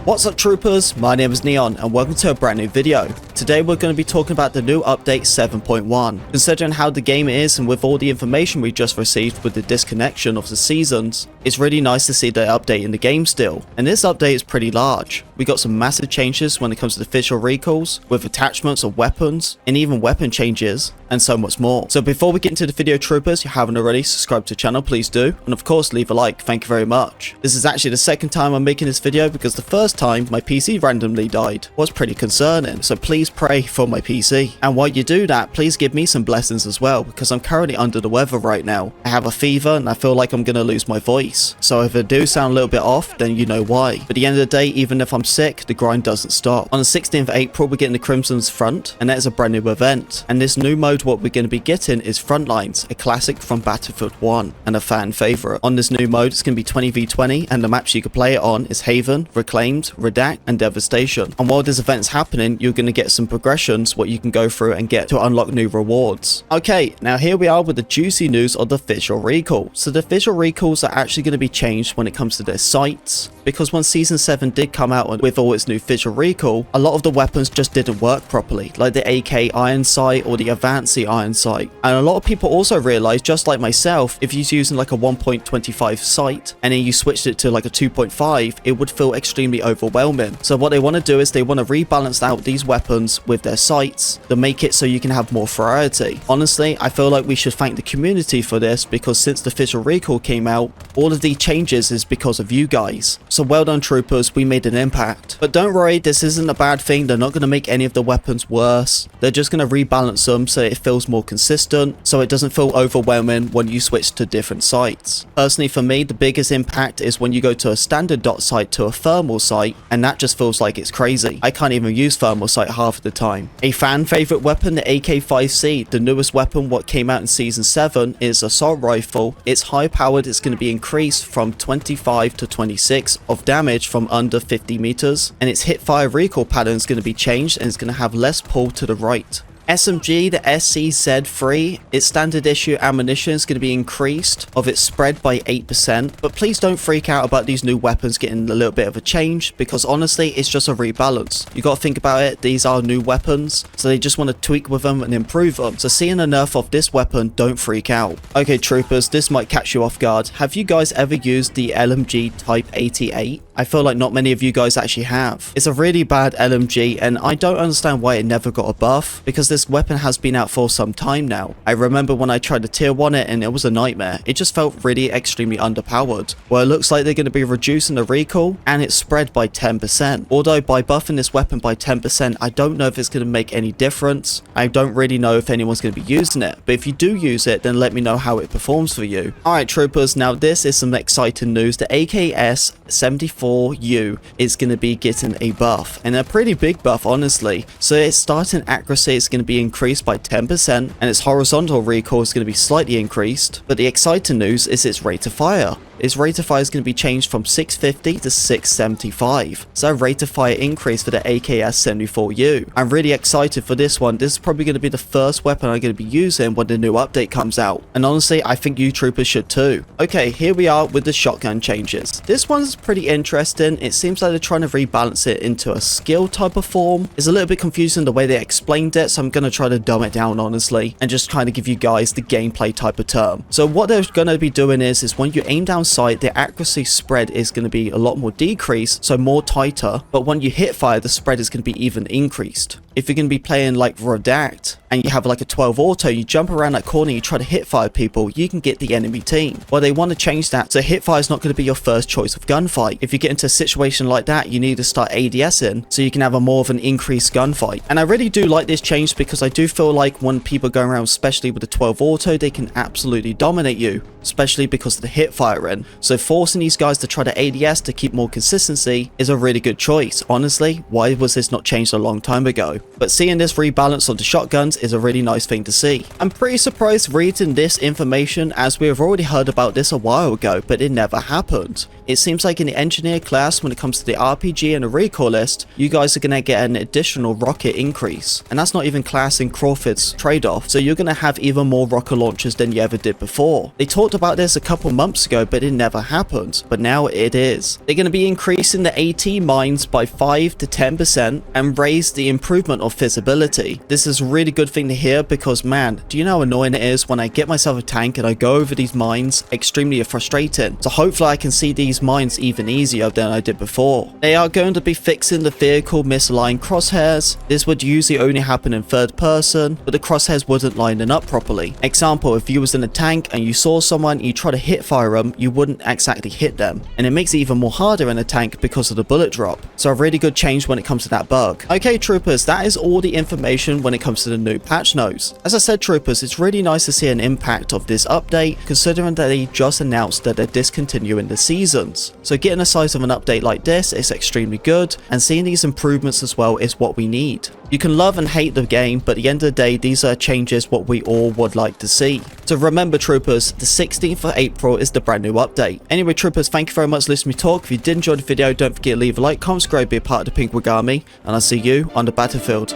What's up troopers, my name is Neon and welcome to a brand new video. Today we're going to be talking about the new update 7.1. Considering how the game is and with all the information we just received with the disconnection of the seasons, it's really nice to see the update in the game still. And this update is pretty large. We got some massive changes when it comes to the visual recoils, with attachments of weapons, and even weapon changes, and so much more. So before we get into the video troopers, if you haven't already, subscribe to the channel, please do. And of course leave a like, thank you very much. This is actually the second time I'm making this video because the first time my PC randomly died was pretty concerning, so please pray for my PC. And while you do that, please give me some blessings as well, because I'm currently under the weather right now. I have a fever and I feel like I'm gonna lose my voice, so if I do sound a little bit off, then you know why. But at the end of the day, even if I'm sick, the grind doesn't stop. On the 16th of April we're getting the Crimson's Front, and that is a brand new event. And this new mode what we're going to be getting is Frontlines, a classic from Battlefield 1 and a fan favourite. On this new mode it's going to be 20v20, and the maps you can play it on is Haven, Reclaimed, Redact and Devastation. And while this event's happening, you're going to get some progressions what you can go through and get to unlock new rewards. Okay, now here we are with the juicy news of the visual recoil. So the visual recoils are actually going to be changed when it comes to their sights, because when season 7 did come out with all its new visual recoil, a lot of the weapons just didn't work properly, like the AK iron sight or the Advanced iron sight. And a lot of people also realized, just like myself, if you're using like a 1.25 sight and then you switched it to like a 2.5, it would feel extremely overwhelming. So what they want to do is they want to rebalance out these weapons with their sights to make it so you can have more variety. Honestly, I feel like we should thank the community for this, because since the visual recoil came out, all of these changes is because of you guys. So well done troopers, we made an impact. But don't worry, this isn't a bad thing. They're not going to make any of the weapons worse. They're just going to rebalance them so it feels more consistent, so it doesn't feel overwhelming when you switch to different sights. Personally for me, the biggest impact is when you go to a standard dot sight to a thermal sight, and that just feels like it's crazy. I can't even use thermal sight half the time. A fan favorite weapon, the AK-5C, the newest weapon what came out in season 7, is assault rifle. It's high powered, it's going to be increased from 25 to 26 of damage from under 50 meters, and its hip fire recoil pattern is going to be changed and it's going to have less pull to the right. SMG, the SCZ3, its standard issue ammunition is going to be increased of its spread by 8%, but please don't freak out about these new weapons getting a little bit of a change, because honestly it's just a rebalance. You got to think about it, these are new weapons, so they just want to tweak with them and improve them. So seeing a nerf of this weapon, don't freak out. Okay troopers, this might catch you off guard. Have you guys ever used the LMG Type 88? I feel like not many of you guys actually have. It's a really bad LMG and I don't understand why it never got a buff, because this weapon has been out for some time now. I remember when I tried to tier 1 it and it was a nightmare. It just felt really extremely underpowered. Well, it looks like they're going to be reducing the recoil and its spread by 10%. Although by buffing this weapon by 10%, I don't know if it's going to make any difference. I don't really know if anyone's going to be using it, but if you do use it, then let me know how it performs for you. Alright troopers, now this is some exciting news. The AKS 74U is going to be getting a buff, and a pretty big buff honestly. So its starting accuracy is going to be increased by 10%, and its horizontal recoil is going to be slightly increased. But the exciting news is its rate of fire. Its rate of fire is going to be changed from 650 to 675. So a rate of fire increase for the AKS-74U. I'm really excited for this one. This is probably going to be the first weapon I'm going to be using when the new update comes out. And honestly, I think you troopers should too. Okay, here we are with the shotgun changes. This one's pretty interesting. It seems like they're trying to rebalance it into a skill type of form. It's a little bit confusing the way they explained it, so I'm going to try to dumb it down honestly, and just kind of give you guys the gameplay type of term. So what they're going to be doing is when you aim down sight, the accuracy spread is going to be a lot more decreased, so more tighter, but when you hit fire, the spread is going to be even increased. If you're going to be playing like Redact and you have like a 12 auto, you jump around that corner, you try to hit fire people, you can get the enemy team. Well, they want to change that, so hit fire is not going to be your first choice of gunfight. If you get into a situation like that, you need to start ADSing so you can have a more of an increased gunfight. And I really do like this change, because I do feel like when people go around, especially with the 12 auto, they can absolutely dominate you, especially because of the hit firing. So forcing these guys to try to ADS to keep more consistency is a really good choice. Honestly, why was this not changed a long time ago? But seeing this rebalance of the shotguns is a really nice thing to see. I'm pretty surprised reading this information, as we have already heard about this a while ago, but it never happened. It seems like in the engineer class, when it comes to the RPG and the recoil list, you guys are going to get an additional rocket increase. And that's not even classing Crawford's trade-off, so you're going to have even more rocket launchers than you ever did before. They talked about this a couple months ago, but it never happened. But now it is. They're going to be increasing the AT mines by 5 to 10% and raise the improvement of visibility. This is a really good thing to hear because, man, do you know how annoying it is when I get myself a tank and I go over these mines? Extremely frustrating. So hopefully I can see these mines even easier than I did before. They are going to be fixing the vehicle misaligned crosshairs. This would usually only happen in third person, but the crosshairs wasn't lining up properly. Example, if you was in a tank and you saw someone, you try to hit fire them, you wouldn't exactly hit them. And it makes it even more harder in a tank because of the bullet drop. So a really good change when it comes to that bug. Okay, troopers, that is all the information when it comes to the new patch notes. As I said, troopers, it's really nice to see an impact of this update, considering that they just announced that they're discontinuing the seasons. So getting the size of an update like this is extremely good, and seeing these improvements as well is what we need. You can love and hate the game, but at the end of the day, these are changes what we all would like to see. So remember, troopers, the 16th of April is the brand new update. Anyway, troopers, thank you very much for listening to me talk. If you did enjoy the video, don't forget to leave a like, comment, subscribe, be a part of the Pink Wig Army, and I'll see you on the battlefield.